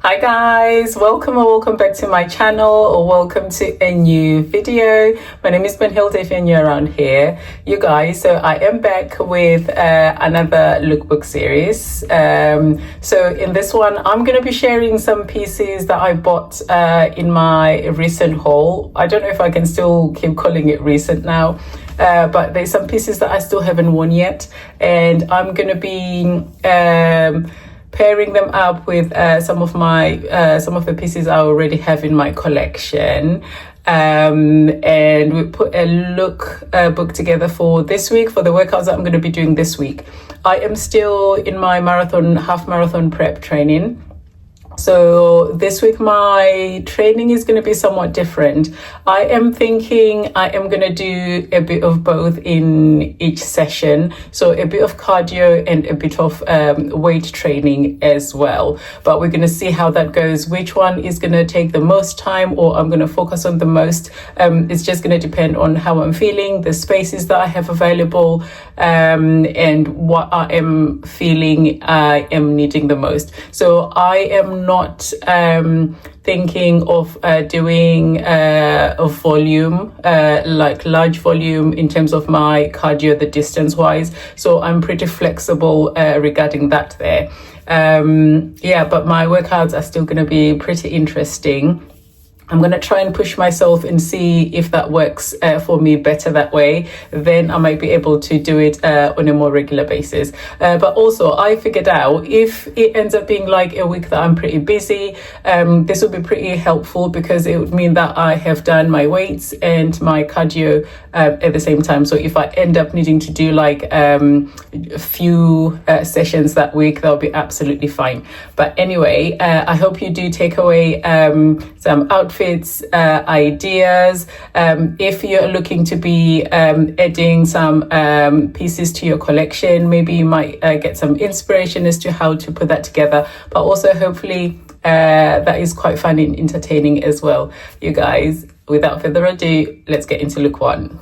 Hi guys, welcome or welcome back to my channel, or welcome to a new video. My name is Benhilde if you're new around here, you guys. So I am back with another lookbook series. So in this one, I'm going to be sharing some pieces that I bought in my recent haul. I don't know if I can still keep calling it recent now. But there's some pieces that I still haven't worn yet, and I'm going to be pairing them up with some of the pieces I already have in my collection. And we put a look book together for this week, for the workouts that I'm going to be doing this week. I am still in my half marathon prep training. So this week my training is going to be somewhat different. I am thinking I am going to do a bit of both in each session. So a bit of cardio and a bit of weight training as well. But we're going to see how that goes, which one is going to take the most time or I'm going to focus on the most. It's just going to depend on how I'm feeling, the spaces that I have available, and what I am feeling I am needing the most. So I am not thinking of doing a volume, like large volume in terms of my cardio, the distance wise. So I'm pretty flexible regarding that there. But my workouts are still going to be pretty interesting. I'm going to try and push myself and see if that works for me better that way. Then I might be able to do it on a more regular basis. But also I figured out if it ends up being like a week that I'm pretty busy, this would be pretty helpful because it would mean that I have done my weights and my cardio at the same time. So if I end up needing to do like a few sessions that week, that'll be absolutely fine. But anyway, I hope you do take away some outfits, ideas. If you're looking to be adding some pieces to your collection, maybe you might get some inspiration as to how to put that together, but also hopefully that is quite fun and entertaining as well. You guys, without further ado, let's get into look one.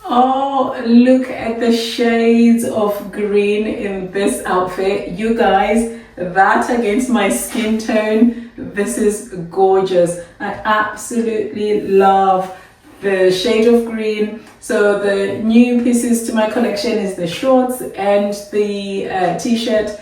Oh, look at the shades of green in this outfit, you guys. That against my skin tone, this is gorgeous. I absolutely love the shade of green. So the new pieces to my collection is the shorts and the t-shirt,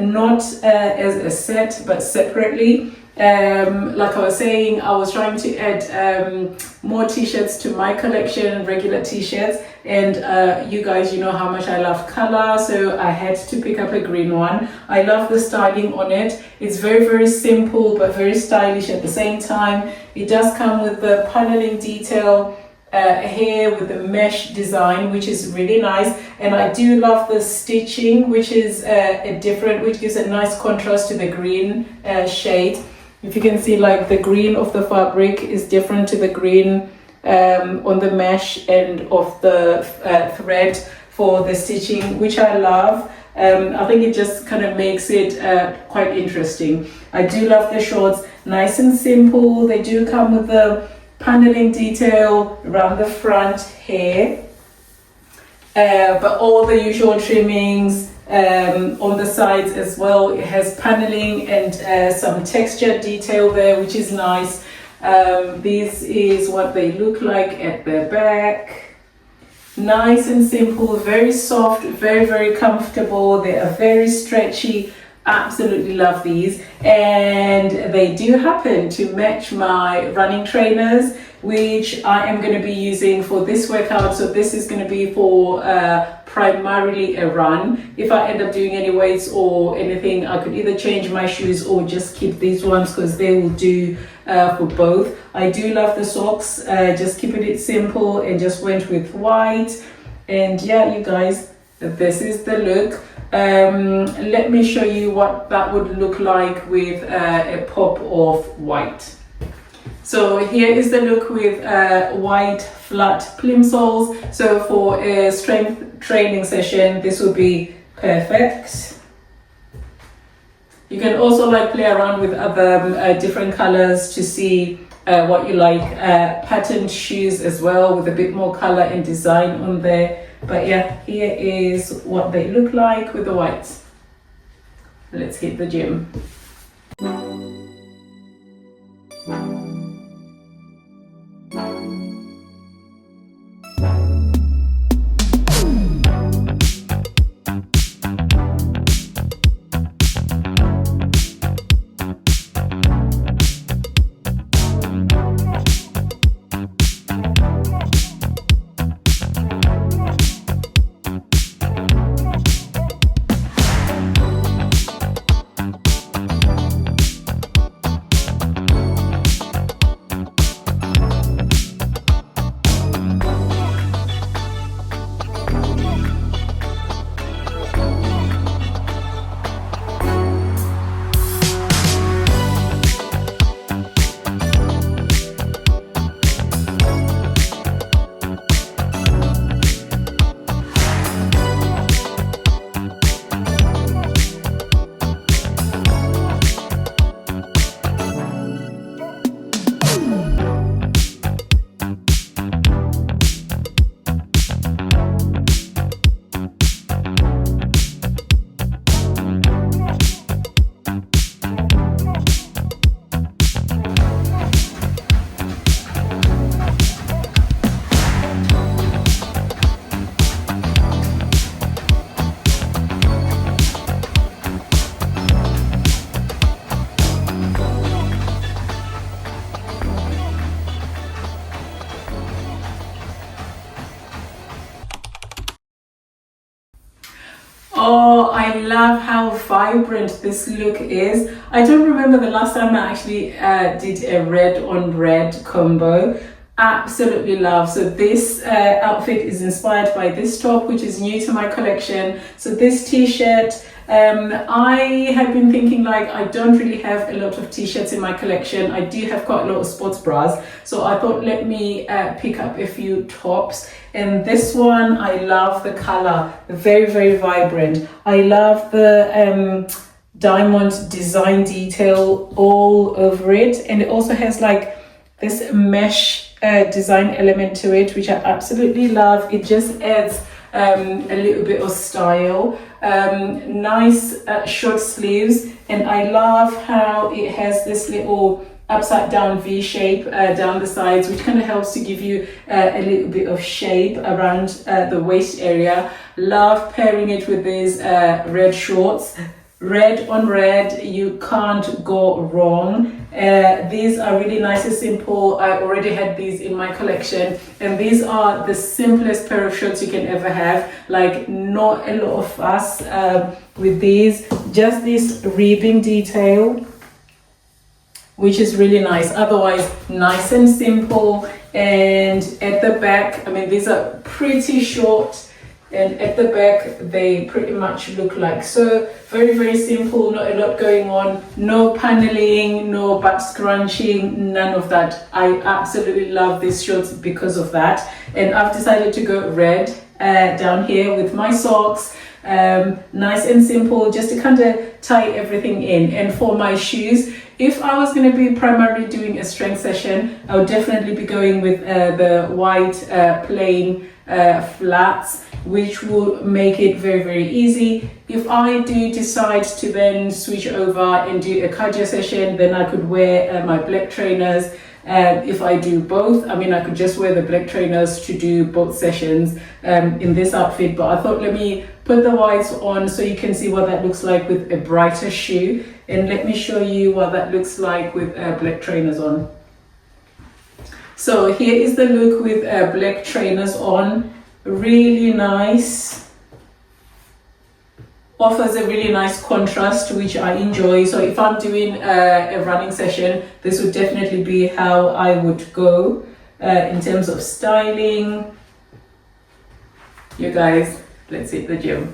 not as a set but separately. Like I was saying, I was trying to add more t-shirts to my collection, regular t-shirts, and you guys, you know how much I love color, so I had to pick up a green one. I love the styling on it. It's very, very simple but very stylish at the same time. It does come with the paneling detail here with the mesh design, which is really nice, and I do love the stitching, which is which gives a nice contrast to the green shade. If you can see, like the green of the fabric is different to the green on the mesh and of the thread for the stitching, which I love. I think it just kind of makes it quite interesting. I do love the shorts, nice and simple. They do come with the paneling detail around the front here, but all the usual trimmings on the sides as well. It has paneling and some texture detail there, which is nice. This is what they look like at the back. Nice and simple, very soft, very, very comfortable. They are very stretchy. Absolutely love these, and they do happen to match my running trainers, which I am going to be using for this workout. So this is going to be for primarily a run. If I end up doing any weights or anything, I could either change my shoes or just keep these ones because they will do for both. I do love the socks, just keeping it simple, and just went with white. And yeah, you guys, this is the look. Let me show you what that would look like with a pop of white. So here is the look with white flat plimsolls. So for a strength training session, this would be perfect. You can also like play around with other different colors to see what you like. Patterned shoes as well with a bit more color and design on there. But yeah, here is what they look like with the whites. Let's hit the gym. Oh, I love how vibrant this look is. I don't remember the last time I actually did a red on red combo. Absolutely love. So this outfit is inspired by this top, which is new to my collection. So this t-shirt, I have been thinking, like, I don't really have a lot of t-shirts in my collection. I do have quite a lot of sports bras, so I thought let me pick up a few tops. And this one, I love the color, very, very vibrant. I love the diamond design detail all over it, and it also has like this mesh design element to it, which I absolutely love. It just adds a little bit of style. Nice short sleeves, and I love how it has this little upside down V shape down the sides, which kind of helps to give you a little bit of shape around the waist area. Love pairing it with these red shorts. Red on red, you can't go wrong. These are really nice and simple. I already had these in my collection, and these are the simplest pair of shorts you can ever have. Like, not a lot of fuss with these, just this ribbing detail, which is really nice. Otherwise, nice and simple. And at the back, I mean, these are pretty short, and at the back they pretty much look like so. Very, very simple, not a lot going on, no paneling, no butt scrunching, none of that. I absolutely love these shorts because of that. And I've decided to go red down here with my socks. Nice and simple, just to kind of tie everything in. And for my shoes, if I was going to be primarily doing a strength session, I would definitely be going with the white plain flats, which will make it very, very easy. If I do decide to then switch over and do a cardio session, then I could wear my black trainers. If I do both, I mean, I could just wear the black trainers to do both sessions in this outfit. But I thought, let me put the whites on so you can see what that looks like with a brighter shoe. And let me show you what that looks like with black trainers on. So here is the look with black trainers on. Really nice. Offers a really nice contrast, which I enjoy. So if I'm doing a running session, this would definitely be how I would go in terms of styling. You guys, let's hit the gym.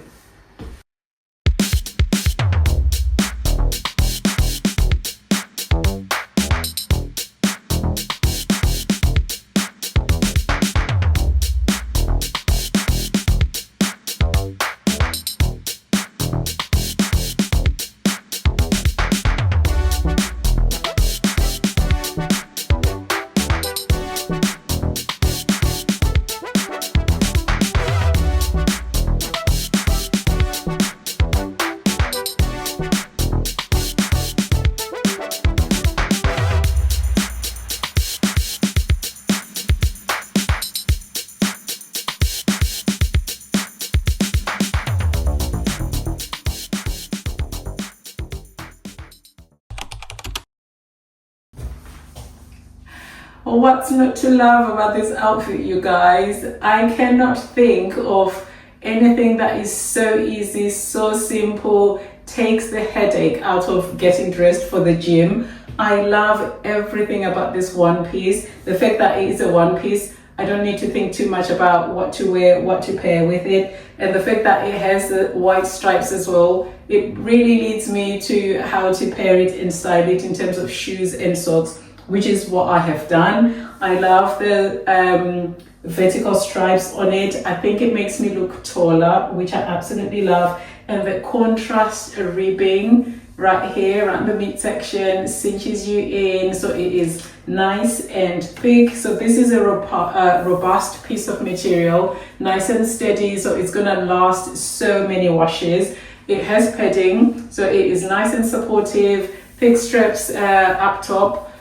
what's not to love about this outfit, you guys? I cannot think of anything that is so easy, so simple, takes the headache out of getting dressed for the gym. I love everything about this one piece. The fact that it is a one piece, I don't need to think too much about what to wear, what to pair with it. And the fact that it has the white stripes as well, it really leads me to how to pair it and style it in terms of shoes and socks, which is what I have done. I love the vertical stripes on it. I think it makes me look taller, which I absolutely love. And the contrast ribbing right here around the midsection cinches you in, so it is nice and thick. So this is a robust piece of material, nice and steady, so it's gonna last so many washes. It has padding, so it is nice and supportive, thick straps up top,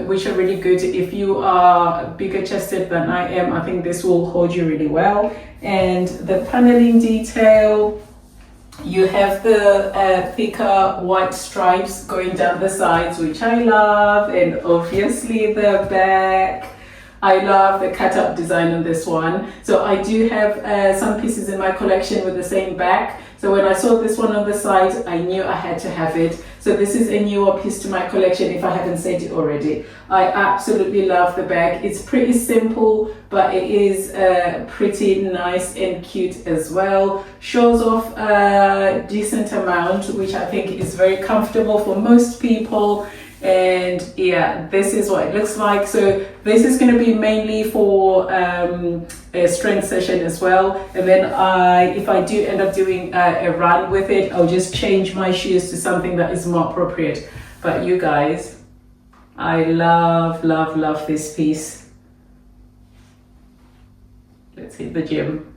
which are really good if you are bigger chested than I am. I think this will hold you really well. And the paneling detail, you have the thicker white stripes going down the sides, which I love, and obviously the back. I love the cutout design on this one. So I do have some pieces in my collection with the same back. So when I saw this one on the side, I knew I had to have it. So this is a newer piece to my collection if I haven't said it already. I absolutely love the bag. It's pretty simple, but it is pretty nice and cute as well. Shows off a decent amount, which I think is very comfortable for most people. And yeah, this is what it looks like. So this is going to be mainly for a strength session as well. And then if I do end up doing a run with it, I'll just change my shoes to something that is more appropriate. But you guys, I love, love, love this piece. Let's hit the gym.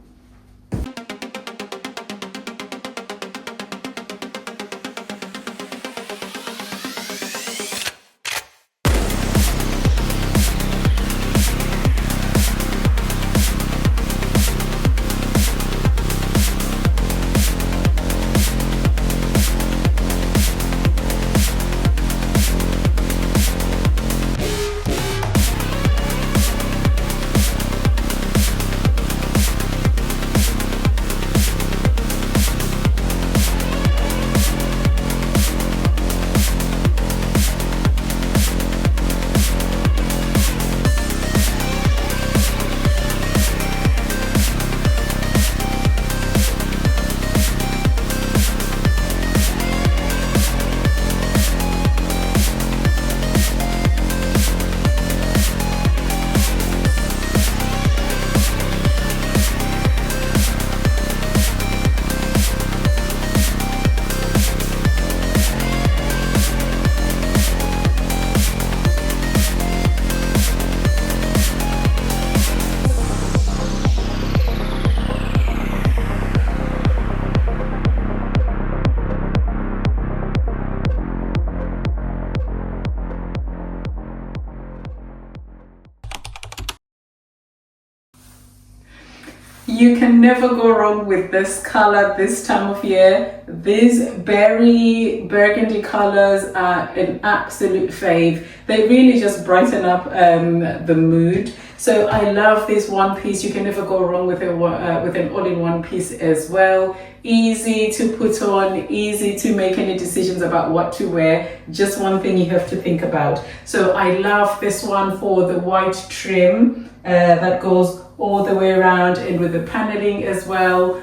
You can never go wrong with this color this time of year. These berry burgundy colors are an absolute fave. They really just brighten up the mood. So I love this one piece. You can never go wrong with an all-in-one piece as well. Easy to put on, easy to make any decisions about what to wear. Just one thing you have to think about. So I love this one for the white trim that goes all the way around, and with the paneling as well,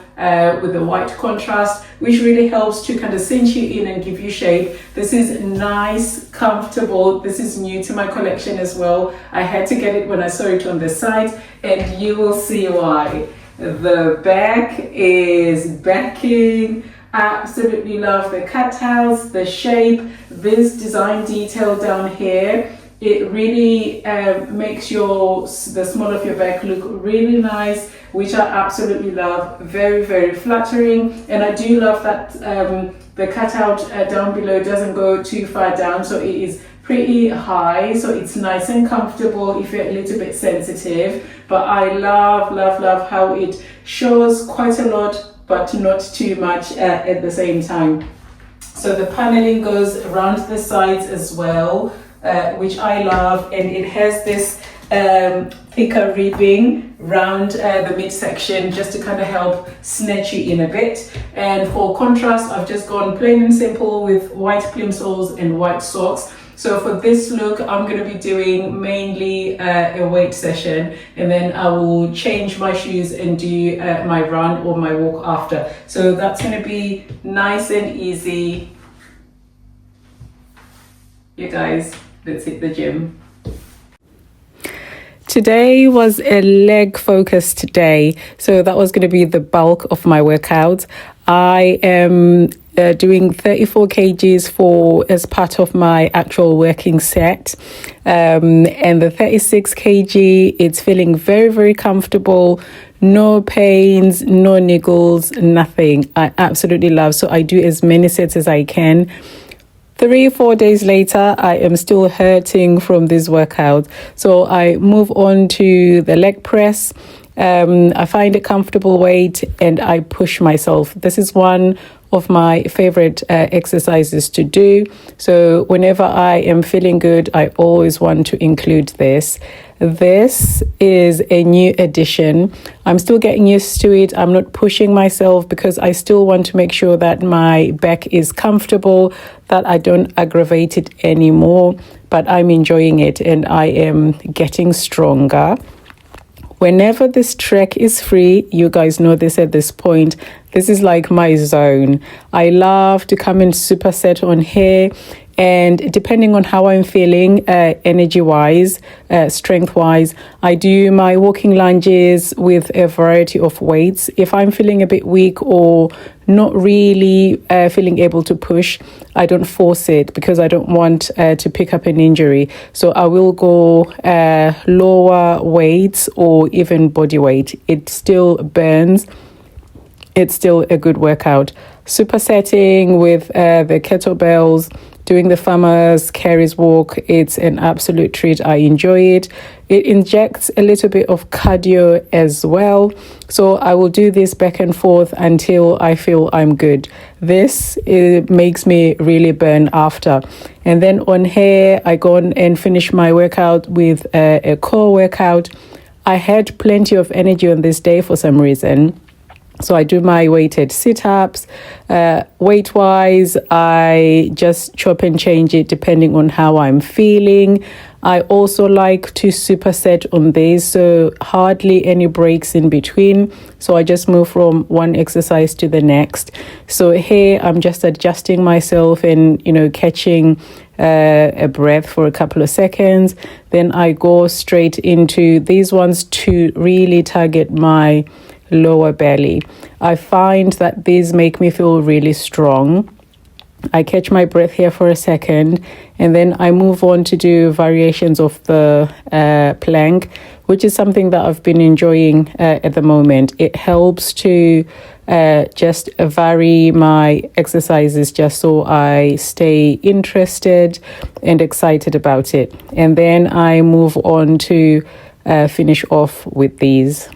with the white contrast, which really helps to kind of cinch you in and give you shape. This is nice, comfortable. This is new to my collection as well. I had to get it when I saw it on the site, and you will see why. The back is backing. Absolutely love the cutouts, the shape, this design detail down here. It really makes the small of your back look really nice, which I absolutely love. Very, very flattering. And I do love that the cutout down below doesn't go too far down, so it is pretty high, so it's nice and comfortable if you're a little bit sensitive. But I love, love, love how it shows quite a lot, but not too much at the same time. So the paneling goes around the sides as well, which I love, and it has this thicker ribbing round the midsection, just to kind of help snatch you in a bit. And for contrast, I've just gone plain and simple with white plimsolls and white socks. So for this look, I'm going to be doing mainly a weight session, and then I will change my shoes and do my run or my walk after. So that's going to be nice and easy. You guys, let's hit the gym. Today was a leg focused day, so that was going to be the bulk of my workout. I am doing 34 kgs as part of my actual working set, and the 36 kg, it's feeling very, very comfortable. No pains, no niggles, nothing. I absolutely love. So I do as many sets as I can. 3-4 days later, I am still hurting from this workout. So I move on to the leg press. I find a comfortable weight and I push myself. This is one of my favorite exercises to do. So whenever I am feeling good, I always want to include this. This is a new addition. I'm still getting used to it. I'm not pushing myself because I still want to make sure that my back is comfortable, that I don't aggravate it anymore, but I'm enjoying it and I am getting stronger. Whenever this trek is free, you guys know this at this point, this is like my zone. I love to come and superset on here, and depending on how I'm feeling, energy-wise, strength-wise, I do my walking lunges with a variety of weights. If I'm feeling a bit weak or not really feeling able to push, I don't force it because I don't want to pick up an injury. So I will go lower weights or even body weight. It still burns. It's still a good workout. Supersetting with the kettlebells, doing the farmer's carries walk, it's an absolute treat. I enjoy it. It injects a little bit of cardio as well. So I will do this back and forth until I feel I'm good. This makes me really burn after. And then on here, I go on and finish my workout with a core workout. I had plenty of energy on this day for some reason. So I do my weighted sit-ups. Weight-wise, I just chop and change it depending on how I'm feeling. I also like to superset on these, so hardly any breaks in between. So I just move from one exercise to the next. So here I'm just adjusting myself and, catching a breath for a couple of seconds. Then I go straight into these ones to really target my lower belly. I find that these make me feel really strong. I catch my breath here for a second, and then I move on to do variations of the plank, which is something that I've been enjoying at the moment. It helps to just vary my exercises just so I stay interested and excited about it. And then I move on to finish off with these.